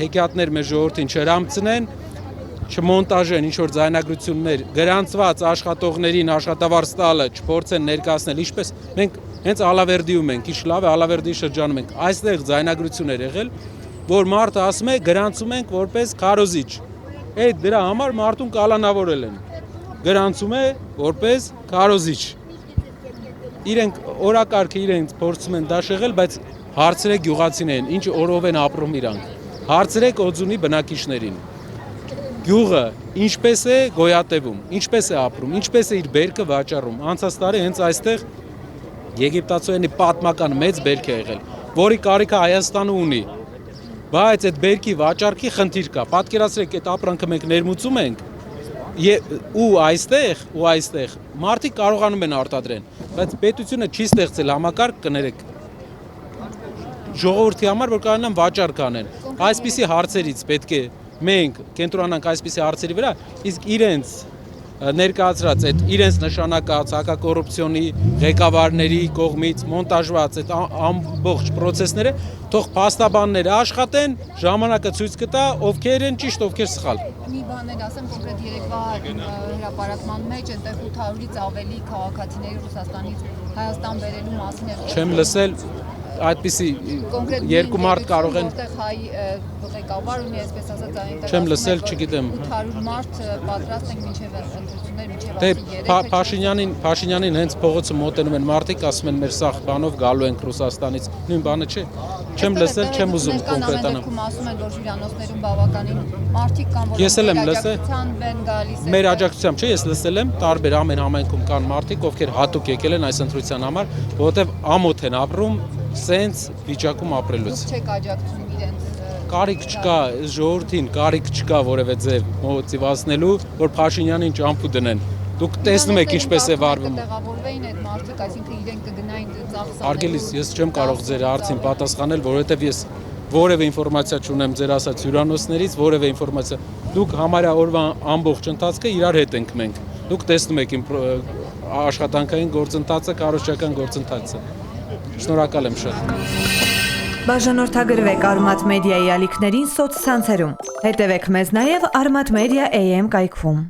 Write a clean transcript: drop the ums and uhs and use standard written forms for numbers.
հեքիաթներ մեր ժողովրդին չհրամցնեն, չմոնտաժեն ինչ-որ ձայնագրություններ, գրանցված աշխատողներին աշխատավարձ տալը չփորձեն ներկայացնել, ինչպես մենք հենց Ալավերդիում ենք, ինչ լավ է Ալավերդի շրջանում ենք, այստեղ ձայնագրություն էր եղել, որ մարդը ասում է գրանցում ենք որպես քարոզիչ, այդ դրա համար մարդուն կալանավորել են, գրանցում է որպես քարոզիչ, իրենք օրակարգը իրենց փորձում են դա շեղել, բայց հարցրեք գյուղացիներին, ինչ օրով են ապրում իրանք, հարցրեք Օձունի բնակիչներին, գյուղը ինչպես է գոյատևում, ինչպես է ապրում, ինչպես է իր բերքը վաճառում, անցած տարի հենց այստեղ եգիպտացիների պատմական մեծ բերք է եղել, որի կարիքը Հայաստանը ունի, բայց այդ բերքի վաճառքի խնդիր կա, պատկերացրեք այդ ապրանքը մենք ներմուծում ենք ու այստեղ մարդիկ կարողանում են արտադրեն, բայց պետությունը չի ստեղծել համակարգ, կներեք, ժողովրդի համար, որ կարողանան վաճառք անեն, այսպիսի հարցերից պետք է մենք կենտրոնանանք այսպիսի հարցերի վրա, իսկ իրենց ներկայացրած այդ իրենց նշանակած հակակոռուպցիոնի ղեկավարների կողմից մոնտաժված այդ ամբողջ process-ները թող փաստաբանները աշխատեն, ժամանակը ցույց կտա, ովքեր են ճիշտ, ովքեր սխալ։ Մի բան էլ ասեմ, կոնկրետ երեկվա հրապարակման մեջ այնտեղ 800-ից ավելի քաղաքացիների Ռուսաստանից Հայաստան բերելու մասին էր։ Չեմ լսել այդպիսի երկու մարդ կարող են որտեղ հայ ղեկավար ունի, այսպես ասած, այնտեղ չեմ լսել, չգիտեմ 800 մարդ պատրաստ են մինչև ընտրություններ, մինչև Դե Փաշինյանին հենց փողոցը մոտենում են մարդիկ, ասում են մեր սաղ բանով գալու ենք Ռուսաստանից, նույն բանը չէ։ Չեմ լսել, չեմ ուզում կոնկրետանալ։ Ասում են, որ հյուրանոցներում բավականին մարդիկ կան, որ Ես էլ եմ լսել։ Մեր աջակցությամբ չէ, ես լսել եմ, տարբեր ամեն համայնքում կան մարդիկ, ովքեր հատուկ եկել են այս ընտրության համար, որովհետև ամոթ են ապրում սենց վիճակում ապրելուց։ Չեք աջակցում իրենց։ Կարիք չկա, ժողովրդին կարիք չկա որևէ ձև մոտիվացնելու, որ Փաշինյանին ճամփու դնեն։ Դուք տեսնում եք ինչպես է վարվում։ Տեղավորվեին այդ մարդիկ, այսինքն իրենք կգնային ծախսանելու։ Արգելիս, ես չեմ կարող ձեր հարցին պատասխանել, որովհետև ես որևէ ինֆորմացիա չունեմ ձեր ասած հյուրանոցներից, որևէ ինֆորմացիա։ Դուք համարյա օրվա ամբողջ ընթացքը իրար հետ ենք մենք։ Դուք տեսնում եք իմ աշխատանքային գործընթացը, կառուցչական գործընթացը։ Շնորհակալ եմ շատ։ Բաժանորդագրվեք Արմաթ մեդիայի ալիքներին սոցցանցերում։ Հետևեք մեզ նաև Արմաթ մեդիա AM կայքում։